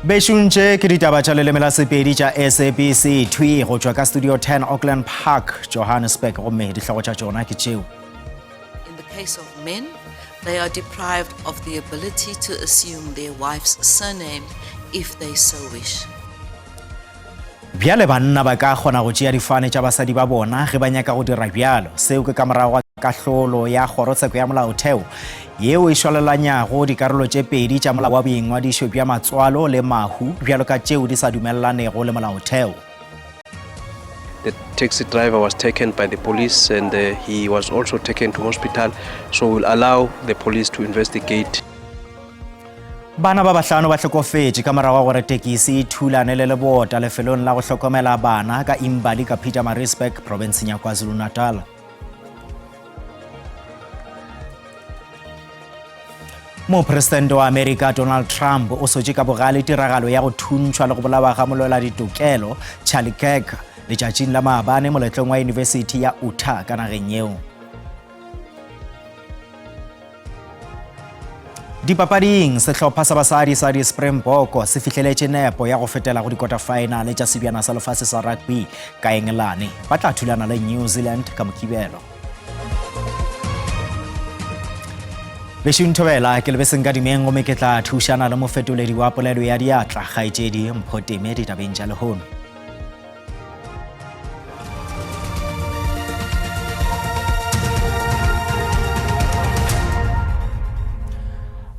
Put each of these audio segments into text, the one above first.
Bešuntše ke ditaba tša lelemela sepedi tša SABC 2 go tšwa ka Studio 10 Auckland Park, Johannesburg gomme dihlago tša tšona ke tšeo. In the case of men, they are deprived of the ability to assume their wife's surname if they so wish. Bjale banna ba ka kgona go tšea difane tša basadi ba bona ge ba nyaka go dira bjalo. Seo ke ka morago ga kahlolo ya kgorotsheko ya molaotheo yeo e šwalelanyago dikarolo tše pedi tša molao wa boingwadišo bja matswalo le mahu bjalo ka tšeo di sa dumelanego le molaotheo. The taxi driver was taken by the police and he was also taken to hospital, so we'll allow the police to investigate. Bana ba bahlano ba hlokofetše ka morago gore tekisi e thulane le lebota lefelong la go hlokomela bana ka Imbali ka Pietermaritzburg provinseng ya KwaZulu-Natal. Mopresidente wa America Donald Trump o sotše ka bogale tiragalo ya go thuntšhwa le go bolawa ga molwela ditokelo Charlie Kirk letšatšing la maabane moletlong wa University ya Utah ka nageng yeo. Dipapading sehlopha sa basadi sa di Springbok se fihleletše nepo ya go fetela go dikota final tša sebjana sa lefase sa rugby ka Engelane ba tla thulana le New Zealand ka Mokibelo. Bešuntšhobela ke lebeseng ka dimeng gomme ke tla thušana le mofetoledi wa polelo ya diatla kgaetšedi Mpho-Teme ditabeng tša lehono.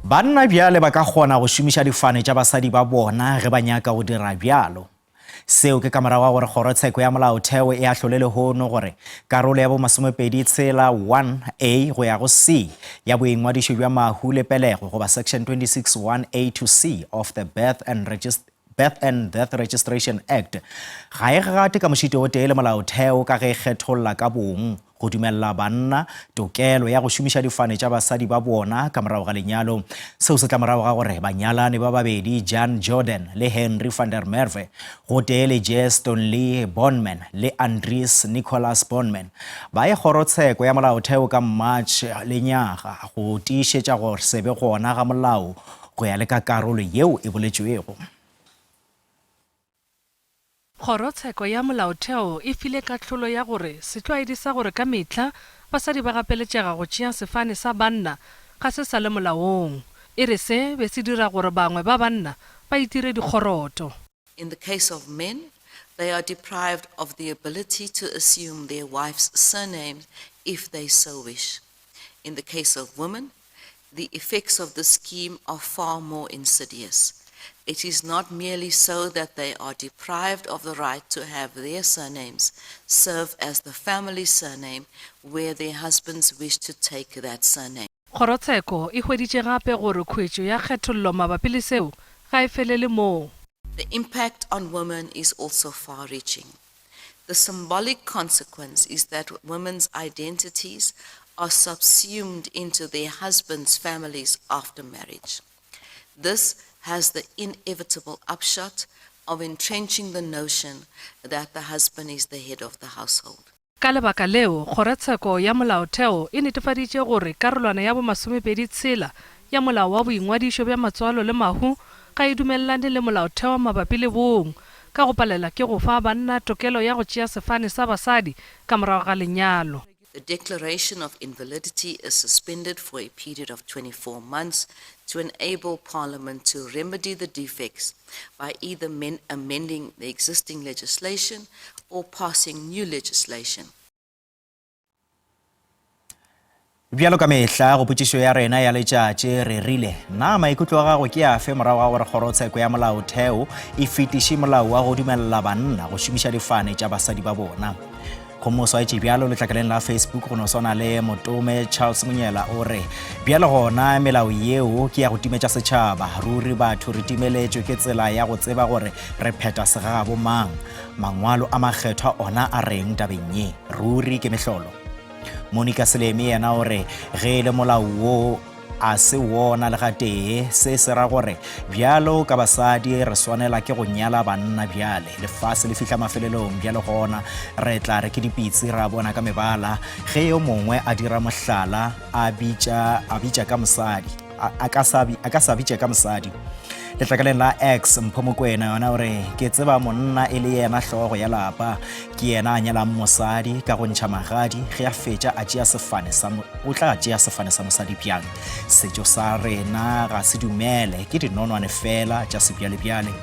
Banna bjale ba ka kgona go šomiša difane tša basadi ba bona ge ba nyaka go dira bjalo. Seo ke ka morago ga gore kgorotsheko ya molaotheo e ahlole lehono gore karolo ya bo 21A go ya go C ya boingwadišo bja mahu le pelego goba section 26(1)A to C of the Birth and Death Registration Act ga e gate ka mošite o tee le molaotheo ka ge e kgetholla ka bong go dumella banna tokelo ya go šomiša difane tša basadi ba bona ka morago ga lenyalo. Seo se tla morago ga gore banyalane ba babedi Jan Jordan le Henry van der Merwe go tee le Jeston Lee Bonman le Andries Nicholas Bonman ba ye kgorotsheko ya molaotheo ka March lenyaga go tiišetša gore se be gona ga molao go ya le ka karolo yeo e boletšwego. Kgorotsheko ya molaotheo e file kahlolo ya gore setlwaedi sa gore ka mehla basadi ba gapeletšega go tšea sefane sa banna ga se sa le molaong e re se be se dira gore bangwe ba banna ba itire dikgoroto. In the case of men, they are deprived of the ability to assume their wife's surname if they so wish. In the case of women, the effects of the scheme are far more insidious. It is not merely so that they are deprived of the right to have their surnames serve as the family surname where their husbands wish to take that surname. Kgorotsheko e hweditše gape gore khwetšo ya kgethollo mabapi le seo ga e felele moo. The impact on women is also far-reaching. The symbolic consequence is that women's identities are subsumed into their husbands' families after marriage. This has the inevitable upshot of entrenching the notion that the husband is the head of the household. Ka lebaka leo, kgorotsheko ya molaotheo e netefaditše gore karolwana ya bo 26 ya molao wa boingwadišo bja matswalo le mahu ga e dumellane le molaotheo mabapi le bong ka go palela ke go fa banna tokelo ya go tšea sefane sa basadi ka morago ga lenyalo. The declaration of invalidity is suspended for a period of 24 months to enable Parliament to remedy the defects by either amending the existing legislation or passing new legislation. Bjalo ka mehla go potšišo ya rena ya letšatši re rile na maikutlo a gago ke afe morago ga gore kgorotsheko ya molaotheo e fetiše molao wa go dumella banna go šomiša difane tša basadi ba bona. Go moswaetše bjalo letlakaleng la Facebook go no swana le Motome Charles Monyela o re bjalo gona melao yeo ke ya go timetša setšhaba ruri batho re timeletšwe ke tsela ya go tseba gore re pheta segabo mang mangwalo a makgethwa ona a reng tabeng ye ruri ke mehlolo. Monica Selemi yena o re ge le molao wo a se wona le ga tee se se ra gore bjalo ka basadi re swanela ke go nyala banna bjale lefase le fihla mafelelong bjalo gona re tla re ke dipitsi ra bona ka mebala ge yo mongwe a dira mohlala a bitša ka mosadi a ka sa bitša ka mosadi letlakaleng la X Mpho Mokoena yona hore ke tseba monna e le yena hlogo ya lapa ke yena a nyelang mosadi ka go ntšha magadi ge a fetša a tšea sefane sa o tla tšea sefane sa mosadi bjang setšo sa rena ga se dumele ke dinonwane fela tša sebjalebjale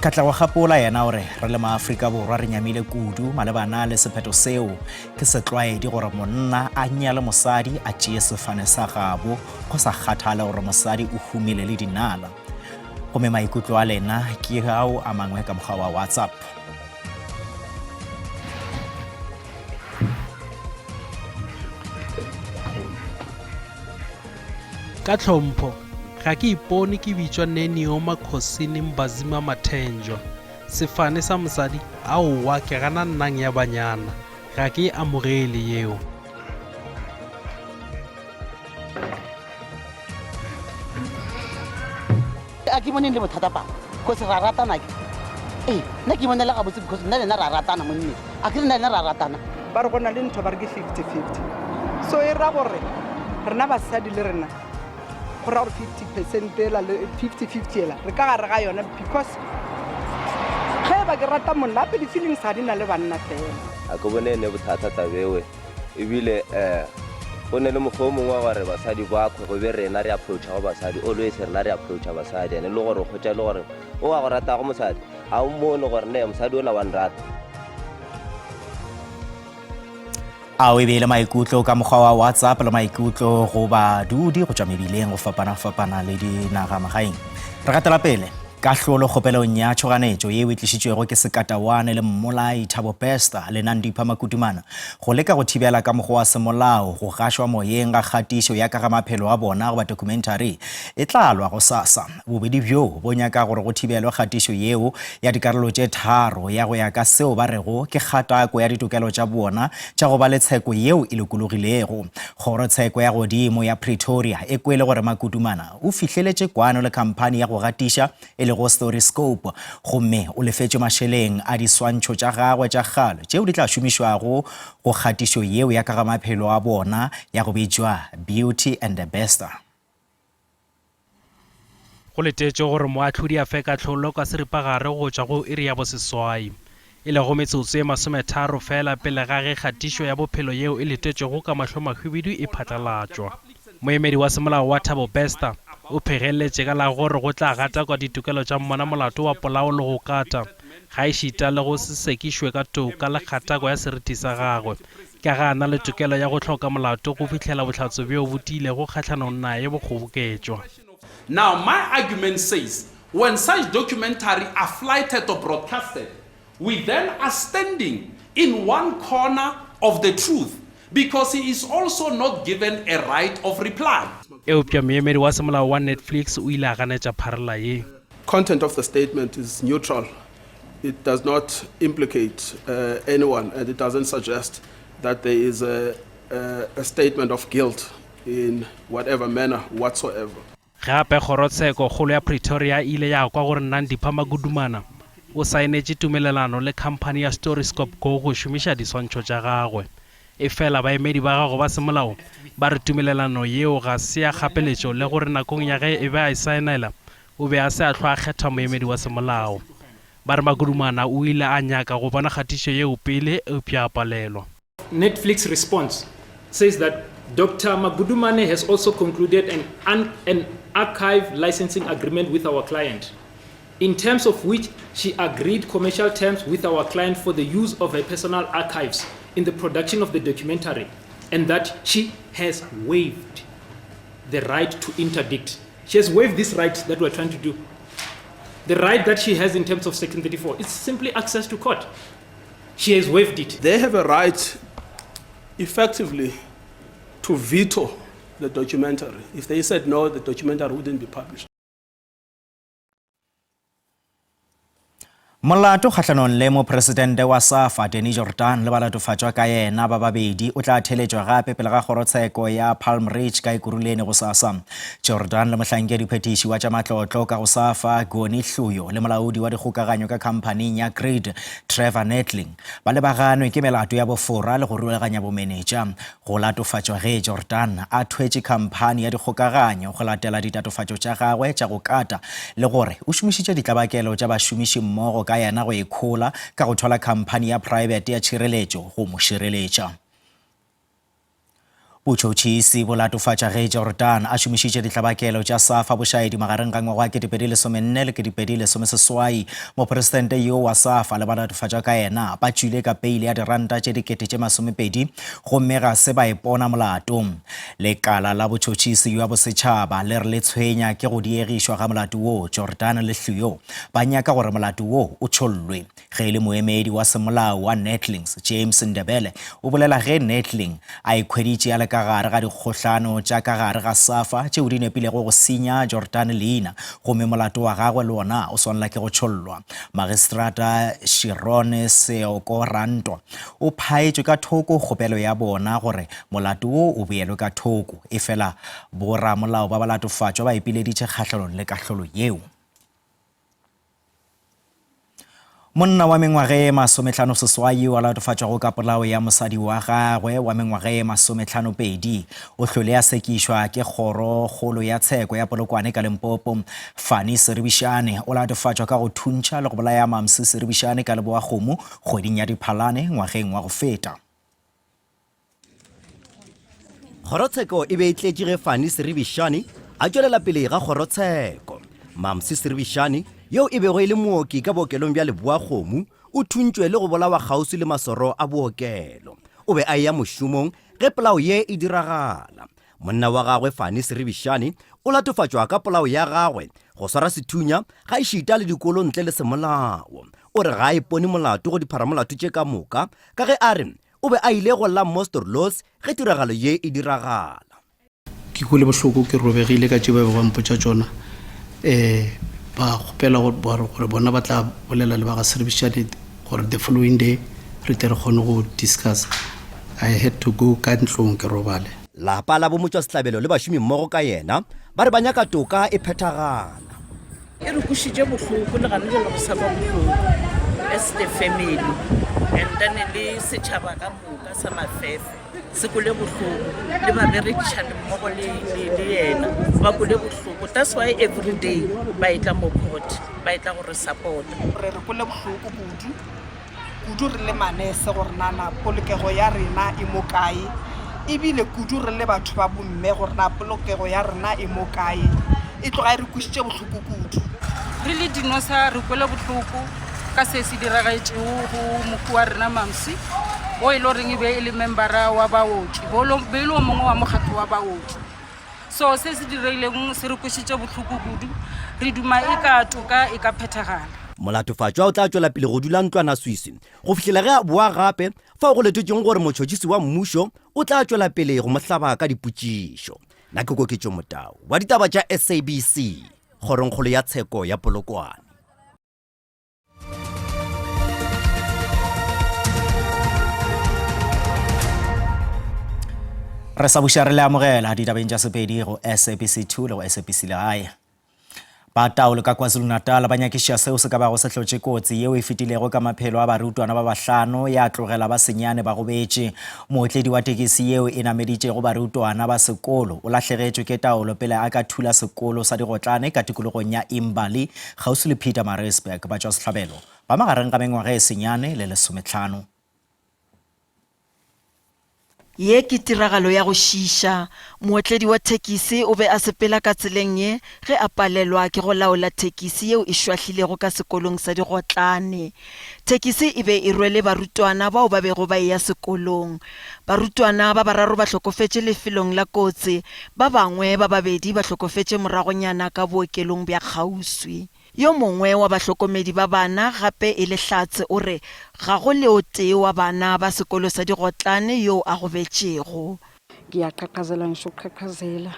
ka tla go gapola yena gore re le maAfrika Borwa re nyamile kudu malebana le sephetho seo ke setlwaedi gore monna a nyale mosadi a tšee sefane sa gabo go sa kgathale gore mosadi o humile le dinala gomme maikutlo a lena ke ao a mangwe ka mokgwa wa WhatsApp. Ka tlhompho ga ke ipone ke bitswa Nenio Makhosini Mbazima Mathenjwa sefane sa mosadi aowa ke gana nnang ya banyana ga ke amogele yeo. A ke bone le bothata pa go se ra ratana ke nna ke bone le ga botse because nna le nna ra ratana monna a ke nna le nna ra ratana ba re gona le ntho ba re ke 50-50 so e ra gore rena basadi le rena go ra gore 50% ela le 50-50 ela re ka gare ga yona because ge ba ke rata monna ape di-feelings ga di na le banna fela a ke bone ne bothata tabewe ebile go ne le mokgwa o mongwe wa gore basadi ba kgwe go be rena re approacha go basadi always rena re approacha basadi ane le gore kgotsa le gore o wa go rata go mosadi a o mmone gore ne mosadi o la wa nrata a o ebile maikutlo ka mokgwa wa WhatsApp le maikutlo go badudi go tšwa mebileng go fapana le dinagamagaeng re gatela pele ka hlolo kgopelong ya tšhoganetšo yeo e tlišitšwego ke sekatawane le mmolai Thabo Bester le Nandipha Makudumana go leka go thibela ka mokgwa wa semolao go gašwa moyeng ga kgatišo ya ka ga maphelo a bona go ba documentary e tla lwa go sasa bobedi bjo bo nyaka gore go thibelwe kgatišo yeo ya dikarolo tše tharo ya go ya ka seo ba rego ke kgatako ya ditokelo tša bona tša go ba le tsheko yeo e lokologilego kgorotsheko ya godimo ya Pretoria e kwele gore Makudumana o fihleletše kwano le khamphani ya go gatiša le go Storyscope gomme o lefetše mašeleng a diswantšho tša gagwe tša kgale tšeo di tla šomišwago go kgatišo yeo ya ka ga maphelo a bona ya go bitšwa Beauty and the Bester. Go letetše gore moahlodi a fe kahlolo ka seripagare go tšwa go iri ya boseswai e le go metsotso e 30 fela pele ga ge kgatišo ya bophelo yeo e letetšego ka mahlomahwibidu e phatlalatšwa. Moemedi wa semolao wa Thabo Bester o phegeletše ka la gore go tla gata kwa ditokelo tša mmona molato wa polao le go kata ga e šita le go se sekišwe ka toka le kgatako ya seriti sa gagwe ka ga ana le tokelo ya go hloka molato go fihlela bohlatso bjo botile go kgatlhanong naye bo kgoboketšwa. Now my argument says when such documentary are flighted or broadcasted, we then are standing in one corner of the truth because he is also not given a right of reply. Eupša moemedi wa semolao wa Netflix o ile a ganetša pharela ye. Content of the statement is neutral. It does not implicate anyone, and it doesn't suggest that there is a statement of guilt in whatever manner whatsoever. Gape kgorotsheko kgolo ya Pretoria ile ya kwa gore Nandipha Makudumana o saenetše tumelelano le khamphani ya Storyscope go šomiša diswantšho tša gagwe. E fela baemedi ba gago ba semolao ba re tumelelano yeo ga se ya kgapeletšo le gore nakong ya ge e be a e saenela o be a se a hlwa a kgetha moemedi wa semolao. Ba re Makudumana o ile a nyaka go bona kgatišo yeo pele eupša a palelwa. Netflix response says that Dr. Makudumane has also concluded an archive licensing agreement with our client, in terms of which she agreed commercial terms with our client for the use of her personal archives in the production of the documentary, and that she has waived the right to interdict. She has waived this right that we're trying to do. The right that she has in terms of Section 34 is simply access to court. She has waived it. They have a right, effectively, to veto the documentary. If they said no, the documentary wouldn't be published. Molato kgatlhanong le mopresidente wa SAFA Danny Jordaan le balatofatšwa ka yena ba babedi o tla theletšwa gape pele ga kgorotsheko ya Palm Ridge ka Ekurhuleni go sasa. Jordaan le mohlankedi-phetiši wa tša matlotlo ka go SAFA Goni Hluyo le molaodi wa dikgokaganyo ka khampaning ya Grid Trevor Nettling ba lebaganwe ke melato ya bofora le go rulaganya bomenetša. Go latofatšwa ge Jordaan a thwetše khamphane ya dikgokaganyo go latela ditatofatšo tša gagwe tša go kata le gore o šomišitše ditlabakelo tša bašomiši mmogo ka yena go ikhola ka go thola khamphane ya private ya tšhireletšo go mo šireletša. Botšhotšhisi bo latofatša ge Jordaan a šomišitše ditlabakelo tša SAFA bošaedi magareng ga ngwaga wa 2014 le 2016. Mopresidente yo wa SAFA le balatofatšwa ka yena ba tšwile ka peile ya diranta tše dikete tše 20 gomme ga se ba ipona molato. Lekala la botšhotšhisi yo a bosetšhaba le re le tshwenya ke go diegišwa ga molato wo. Jordaan le Hluyo ba nyaka gore molato wo o tšhollwe. Ge le moemedi wa semolao wa Nettlings James Ndebele o bolela ge Nettling a ikhweditše a le ka gare ga dikgohlano tša ka gare ga SAFA tšeo di nepilego go senya Jordaan leina gomme molato wa gagwe le wona o swanela ke go tšhollwa. Magistrata Shirone Seokoranto o phaetšwe ka thoko kgopelo ya bona gore molato wo o beelwe ka thoko efela boramolao ba balatofatšwa ba ipileditše kgahlano le kahlolo yeo. Monna wa mengwage 56 wa latofatšwago ka polao ya mosadi wa gagwe wa mengwage 52 o hlole a sekišwa ke kgorokgolo ya tsheko ya Polokwane ka Limpopo. Fanny Seribishane o latofatšwa ka go thuntšha le go bolaya Mamsi Seribishane ka Leboakgomo kgweding ya Diphalane ngwageng wa go feta. Kgorotsheko e be e tletše ge Fanny Seribishane a tšwelela pele ga kgorotsheko. Mamsi Seribishane yo e bego e le mooki ka bookelong bja Leboakgomo o thuntšwe le go bolawa kgauswi le masoro a bookelo. O be a ya mošomong ge polao ye e diragala. Monna wa gagwe Fanny Seribishane o latofatšwa ka polao ya gagwe go swara sethunya ga e šita le dikolo ntle le semolao. O re ga a ipone molato go dipharamolato tše ka moka ka ge a re o be a ile go la Mostorlos ge tiragalo ye e diragala. Ke kgole bohloko ke robegile ka tše ba bego mpotša tšona ba kgopela gore bona ba tla bolela le ba ga Seribishane gore the following day re tle re kgone go discuss. I had to go ka ntlong ke robale. Lapa la bomotšwa setlabelo le bašomi mmogo ka yena ba re ba nyaka toka e phethagala. E re kušitše bohloko le gane jalo go saba bohloko as the family and then le setšhaba ka moka sa Mafefe se kole bohloko le baberekišane mmogo le yena ba kole bohloko. That's why every day ba etla mo court ba etla gore support re kole bohloko kudu re le manese gore nana polokego ya rena e mo kae ebile kudu re le batho ba bomme gore na polokego ya rena e mo kae e tloga re kušitše bohloko kudu. Re le dinosa re kwele bohloko ka se se diragaetšego go moku wa rena Mamsi o e le goreng e be e le membera wa baoki be e le o mongwe wa mokgatlo wa baoki. So se se direileng se re kwešiše bohloko kudu re duma e ka toka e ka phethagala. Molatofatšwa o tla tšwela pele go dula ntlwana Swisi go fitlhela ge a boa gape fa go letotšeng gore motšhotšhisi wa mmušo o tla tšwela pele go mo hlaba ka dipotšišo. Nna ke Koketšo Motau wa ditaba tša SABC kgoronkgolo ya tsheko ya Polokwane. Re sa buša re le amogela ditabeng tša Sepedi go SABC 2 le go SABC Legae. Bataolo ka KwaZulu-Natal ba nyakiša seo se ka bago se hlotše kotsi yeo e fetilego ka maphelo a barutwana ba bahlano ya tlogela ba senyane ba gobetše. Mootledi wa tekisi yeo e nameditšego barutwana ba sekolo o lahlegetšwe ke taolo pele a ka thula sekolo sa Digotlane ka tikologong ya Imbali kgauswi le Pietermaritzburg. Ba tšwa sehlabelo ba magareng ga mengwaga e senyane le 15. Ye ke tiragalo ya go šiša. Mootledi wa tekisi o be a sepela ka tseleng ye ge a palelwa ke go laola tekisi yeo e šwahlilego ka sekolong sa Digotlane. Tekisi e be e rwele barutwana bao ba bego ba ya sekolong. Barutwana ba bararo ba hlokofetše lefelong la kotsi, ba bangwe ba babedi ba hlokofetše moragonyana ka bookelong bja kgauswi. Yo mongwe wa bahlokomedi ba bana gape e le Hlatse o re ga go le o tee wa bana ba sekolo sa Digotlane yo a go betšego. Ke a qaqazela nšo qaqazela.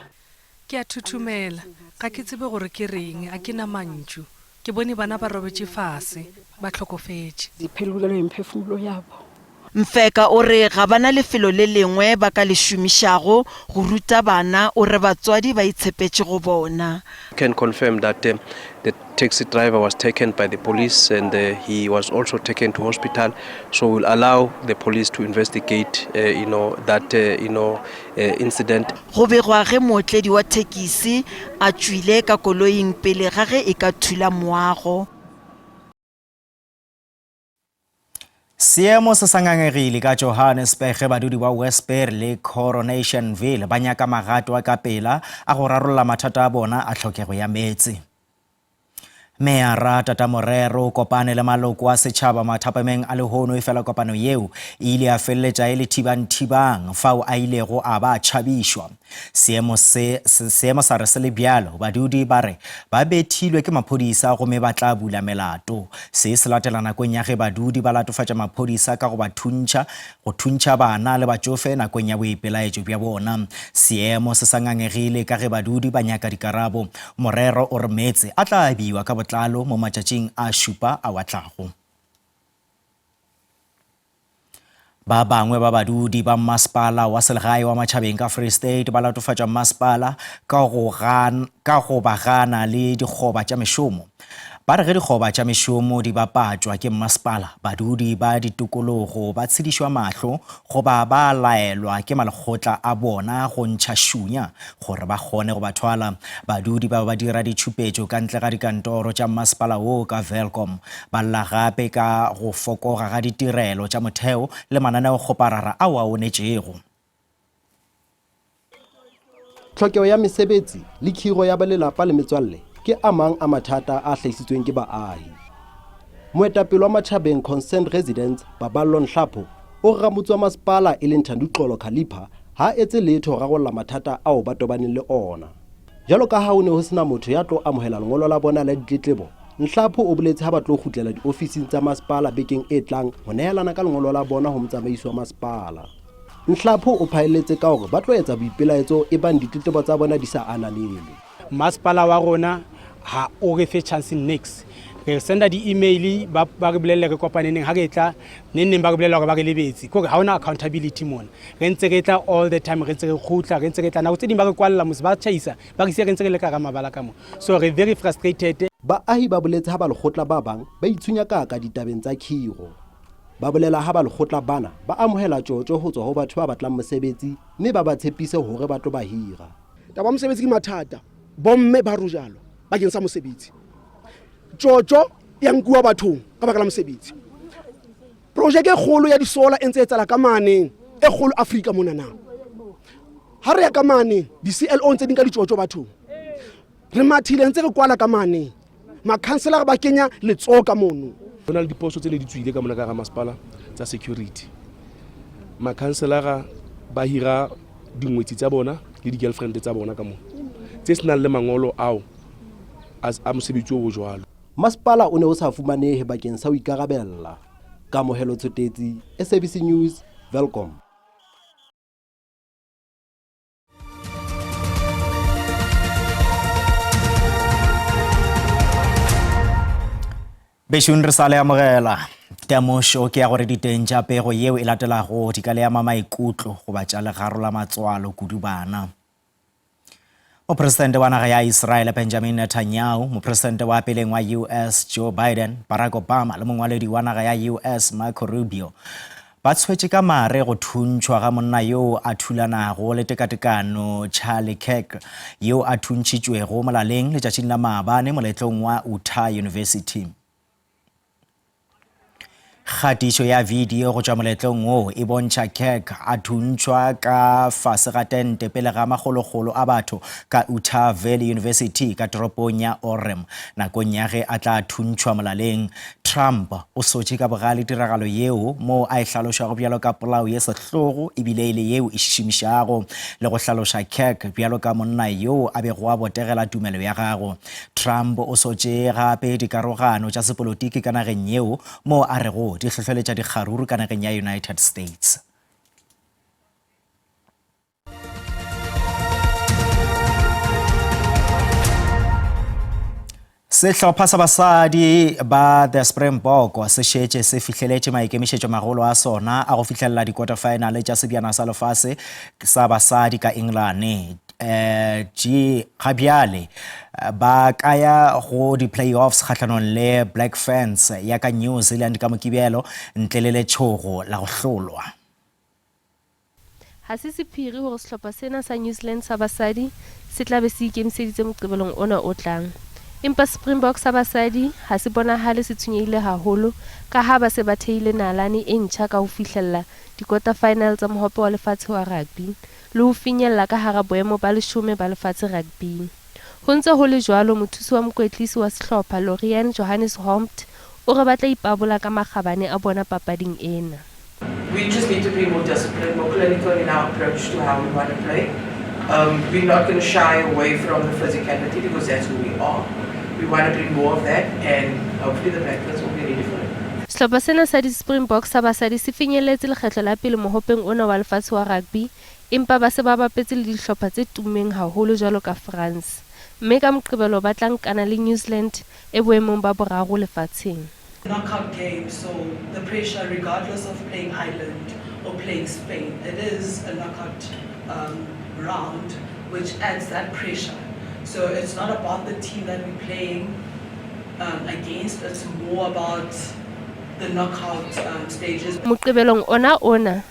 Ke a thuthumela ga ke tsebe gore ke reng a ke na mantšu ke bone bana ba robetse fase ba tlhokofetse ziphelulelwe imiphefumulo yabo. Mfeka o re ga bana lefelo le lengwe ba ka le šomišago go ruta bana o re batswadi ba itshepetse go bona. Can confirm that the taxi driver was taken by the police and he was also taken to hospital, so we'll allow the police to investigate that incident. Go begwa ge mootledi wa thekisi a tswile ka koloing pele ga ge e ka thula moago. Seemo se sangangegile ka Johannesburg ge badudi ba Westbury le Coronationville ba nyaka magato a ka pela a go rarolla mathata a bona a tlhokego ya metsi. Meara Tata Morero kopane le maloko a setšhaba mathapameng a lehono e fela kopano yeo e ile a feleletša e le thibang fao a ilego a ba tšhabišwa. Seemo sa re se le bjalo badudi ba re ba bethilwe ke maphodisa gomme ba tla bula melato. Se latela nakong ya ge badudi ba latofatša maphodisa ka go thuntšha bana le batšofe nakong ya boipelaetšo bja bona. Seemo se sangangegile ka ge badudi ba nyaka dikarabo. Morero o re metse a tla abiwa ka botlalo mo matšatšing a šupa a watlago. Ba bangwe ba badudi ba masepala wa selegae wa matšhabeng ka Free State ba latofatša masepala ka go ba gana le dikgoba tša mešomo. Ba re ge dikgoba tša mešomo di bapatšwa ke masepala, badudi ba ditokologo ba tshedišwa mahlo goba ba laelwa ke malekgotla a bona go ntšha šunya gore ba kgone go ba thwala. Badudi ba dira ditšhupetšo ka ntle ga dikantoro tša masepala wo ka Welkom. Ba lla gape ka go fokoga ga ditirelo tša motheo le mananeo kgoparara ao a onetšego. Tlhokego ya mesebetsi le khiro ya balelapa le metswalle ke amang a mathata a hlahisitsweng ke baahi. Moetapele wa matjhabeng Concerned Residents Baballo Nhlapho o ramutse masepala e leng Thanduxolo Khalipa ha etse letho rarolla mathata ao ba tobaneng le ona. Jalo ka ha o ne ho sena motho ya tlo amohela lengolo la bona la ditletlebo, Nhlapho o boletse ha ba tlo kgutlela diofising tsa masepala bekeng e tlang ho nehelana ka lengolo la bona ho motsamaiso wa masepala. Nhlapho o phaelletse ka hore ba tlo etsa boipelaetso e bang ditletlebo tsa bona di sa ananelwe. Masepala wa rona ha o re fe chance next. Re senda di-email ba re bolelle re kopaneneng ha re tla neng ba re bolella hore ba re lebetse kore ha ona accountability mona. Re ntse re tla all the time, re ntse re khutla, re ntse re tla na go tse ding ba re kwalla mose ba tšhaisa ba re se re ntse re le ka ga mabala ka mo. So re very frustrated. Baahi ba boletse ha ba lekgotla ba bang ba ithunya ka ditabeng tsa khiro. Ba bolela ha ba lekgotla bana ba amohela tjotjo ho tswa ho batho ba batlang mosebetsi mme ba ba tshepise hore ba tlo ba hira. Taba mosebetsi ke mathata, bomme ba rujalo ba keng sa mosebetsi. Tjotjo ya nkuwa bathong ka baka la mosebetsi. Projeke e kgolo ya disola e ntse e tsala ka maneng e kgolo Afrika mona na. Ha re ya ka maneng di-CLO ntse di nka ditjotjo bathong. Re mathile ntse re kwala ka maneng. Makhanselara ba kenya letsoho ka mono. Ho na le diposo tse le di tswile ka mona ka ga masepala tsa security. Makhanselara ba hira dingwetsi tsa bona le di-girlfriend tsa bona ka mona tse senang le mangolo ao a mosebetsi o jwalo. Masepala o ne o sa fumanehe bakeng sa ho ikarabella. Kamohelo Tsotetsi, SABC News, Welkom. Bešong re sa le amogela temošo ke ya gore diteng tša pego yeo e latelago di ka le ama maikutlo go ba tša legaro la matswalo kudu bana. Mopresidente wa naga ya Israel Benjamin Netanyahu, mopresidente wa peleng wa US Joe Biden, Barack Obama le mongwaledi wa naga ya US Marco Rubio ba tshwetše ka mare go thuntšhwa ga monna yo a thulanago le tekatekano Charlie Kirk yo a thuntšitšwego molaleng letšatšing la maabane moletlong wa Utah University. Kgatišo ya video go tšwa moletlong wo e bontšha Kirk a thuntšhwa ka fase ga tente pele ga magologolo a batho ka Utah Valley University ka toropong ya Orem nakong ya ge a tla thuntšhwa molaleng. Trump o sotše ka bogale tiragalo yeo mo a e hlalošago bjalo ka polao ye sehlogo ebile ile yeo e šišimišago le go hlaloša Kirk bjalo ka monna yo a bego a botegela tumelo ya gago. Trump o sotše gape dikarogano tša sepolotiki ka nageng yeo mo a rego di hlehleletša dikgaruru ka nageng ya United States. Sehlopha sa basadi ba The Springbok se šetše se fihleletse maikemišetšo magolo a sona a go fihlella di-quarter final tša sebjana sa lefase sa basadi ka England. Gabiale ba kaya go di-playoffs kgatlhanong le Black Ferns ya ka New Zealand ka mokibelo ntle le letšhogo la go hlolwa. Ha se sephiri hore sehlopha sena sa New Zealand sa basadi se tla be se ikemiseditse moqebelong ona o tlang. Empa Springboks sa basadi ha se bonahale se tshwenyehile haholo ka ha ba se ba theile nalane e ntjha ka ho fihlella di-quarter final tsa mohope wa lefatshe wa rugby le ho finyella ka hara boemo ba 10 ba lefatshe rugby. Ho ntse ho le jwalo, mothusi wa mokwetlisi wa sehlopha Lorian Johannes Homt o re batla ipabola ka makgabane a bona papading ena. We just need to be more disciplined, more clinical in our approach to how we want to play. We're not going to shy away from the physicality because that's who we are. We want to bring more of that, and hopefully the Black Ferns will be ready for it. Sehlopha sena sa di-Springboks sa basadi se finyelletse lekgetlo la pele mohopeng ona wa lefatshe wa rugby, empa ba se ba bapetse le dihlopha tse tummeng haholo jwalo ka France. Mme ka moqebelo ba tla nkana le New Zealand e boemong ba boraro lefatsheng. Knockout game, so the pressure, regardless of playing Ireland or playing Spain, it is a knockout round, which adds that pressure. So it's not about the team that we're playing against, it's more about the knockout stages. Moqebelong ona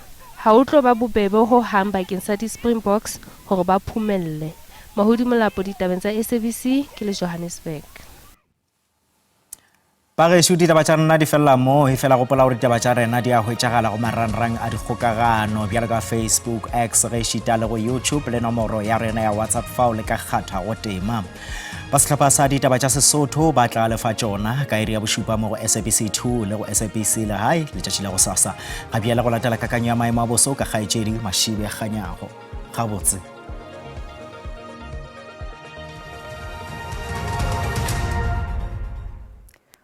ha o tlo ba bobebe ho hang bakeng sa di-Springboks hore ba phumelle. Mahudi Molapo, ditabeng tsa SABC ke le Johannesburg. Pageso ditaba tša rena di fela mo e fela gopola gore ditaba tša rena di a hwetšagala go marangrang a dikgokagano bjalo ka Facebook, X ge šita le go YouTube le nomoro ya rena ya WhatsApp fao le ka kgatha go tema. Ba sehlopha sa ditaba tša Sesotho ba tla lefa tšona ka iri ya bošupa mo go SABC 2 le go SABC le hai letšatši la go sasa ga bjale go latela kakanyo ya maemo a boso ka kgaetšedi Mashibe Kganyago gabotse.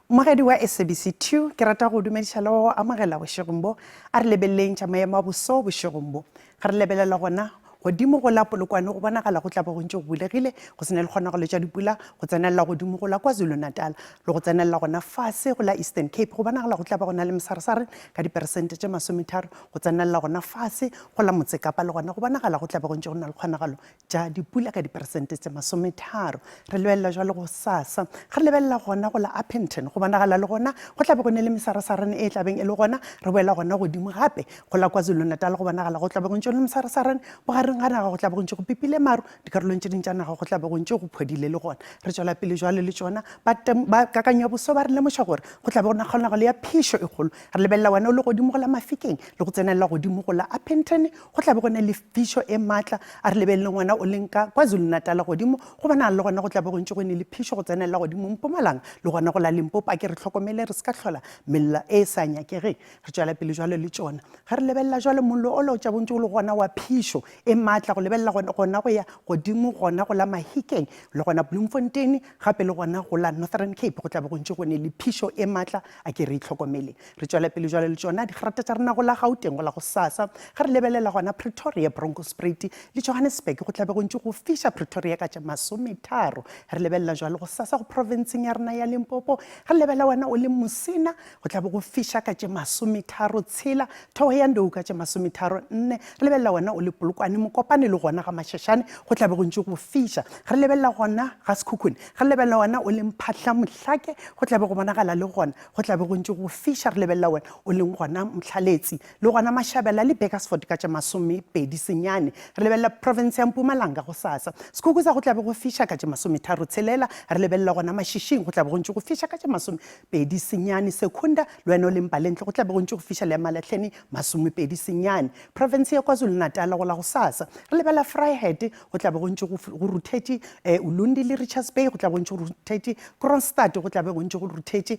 Mogedi wa SABC 2 ke rata go dumediša le go amogela bošegombo a re lebeleleng tša maemo a boso bošegombo ga re lebelela gona godimo go la polokwane go bonagala go tla bo gontse go bulegile go sene le kgonagalo tša dipula go tsenelela godimo go la KwaZulu-Natal le go tsenelela gona fase go la Eastern Cape go bonagala go tla ba gona le mesaresare ka diperesente tše 30 go tsenelela gona fase go la Motsekapa le gona go bonagala go tla ba gontse go na le kgonagalo tša dipula ka diperesente tše 30 re lebelela jwalo go sasa ga re lebelela gona go la Appington go bonagala le gona go tla ba gone le mesaresare e tlabeng e le gona re boela gona godimo gape go la KwaZulu-Natal go bonagala go tla ba gontse le mesaresare bogare ngana go tla ba gontse go pipile maru dikarolong tše dintša naga go tla ba gontse go phodile le gona re tswela pele jwale le tsona ba kakanya boso ba re lemoša gore go tla ba gona kgonagalo ya phišo e kgolo re lebelela wena o le godimo go la Mafikeng le go tsenelela godimo go la Appington go tla ba gona le phišo e maatla a re lebelele ngwana o leng ka KwaZulu-Natal godimo go bona le gona go tla ba gontse go ne le phišo go tsenelela godimo Mpumalanga le gona go la Limpopo a ke re tlhokomele re ska tlhola mella e sa nyakegeng re tswela pele jwale le tsona ga re lebelela jwale mollo o lo tša bontse go le gona wa phišo e maatla go lebelela gona go ya godimo gona go la Mahikeng le gona Bloemfontein gape le gona go la Northern Cape go tla ba gontse go ne le phišo e maatla a ke re itlhokomele re tswela pele jwale le tsona digrata tša rena go la Gauteng go la go sasa ga re lebelela gona Pretoria Bronkhorstspruit le Johannesburg go tla ba gontse go fiša Pretoria ka tša 30 re lebelela jwale go sasa go provinceng ya rena ya Limpopo ga re lebelela wena o le Musina go tla ba go fiša ka tša 30 tshela Thohoyandou ka tša 34 re lebelela wena o le Polokwane Mokopane le gona ga Mashashane go tla be go ntse go fiša ga re lebelela gona ga Sekhukhune ga re lebelela wena o leng Phatla Mohlake go tla be go bonagala le gona go tla be go ntse go fiša re lebelela wena o leng gona Mhlaletsi le gona Mashabela le Bakersford ka tša 20 senyane re lebelela province ya Mpumalanga go sasa Sekhukhune go tla be go fiša ka tša 30 tshelela re lebelela gona Mashishing go tla be go ntse go fiša ka tša 20 senyane Sekunda le wena o leng Palentle go tla be go ntse go fiša le Malahleni 20 senyane province ya KwaZulu-Natal go la go sasa re lebelela Vryheid go tla be go ntse go ruthetše Ulundi le Richards Bay go tla be go ntse go ruthetše Kroonstad go tla be go ntse go ruthetše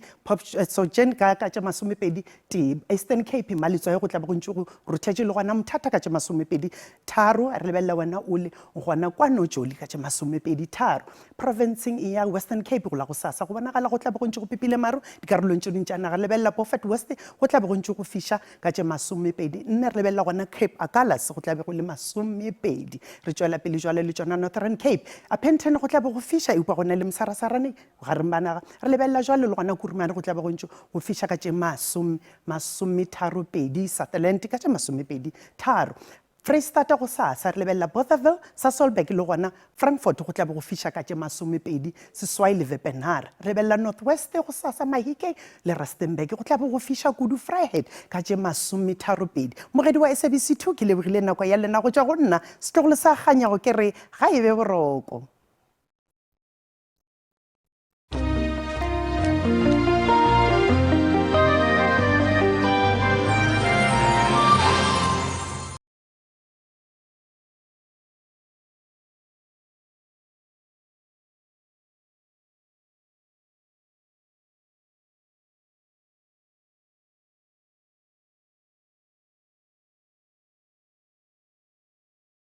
Sojen ka tša 20 Eastern Cape Maletswae go tla be go ntse go ruthetše le gona Mthata ka tša 23 re lebelela wena o le gona kwa Nojoli ka tša 23 provinceng ya Western Cape go la go sasa go bonagala go tla be go ntse go pipile maru dikarolong tše dintša naga lebelela Beaufort West go tla be go ntse go fiša ka tša 24 re lebelela gona Cape Agulhas go tla be go le masomepedi re tswela pele jwale le tsona Northern Cape a Penton go tla bo go fisha e kwa go na le msarasarane ga re bana re lebella jwale le gona kurumane go tla bo go ntse go fisha ka tse masometharopedi Sutherland ka tse masomepedi tharo Freistata go sasa re lebella Bothaville Sasolburg le gona Frankfurt go tla bo go fisha ka tse masomepedi Seswai le Wepenhara re lebella Northwest go sasa Mahike le Rustenburg go tla bo go fisha kudu Vryheid ka tse masometharopedi mogedi wa SABC2 ke lebogile nako ya lena go tja go nna setlogolo sa ganya go kere ga ebe boroko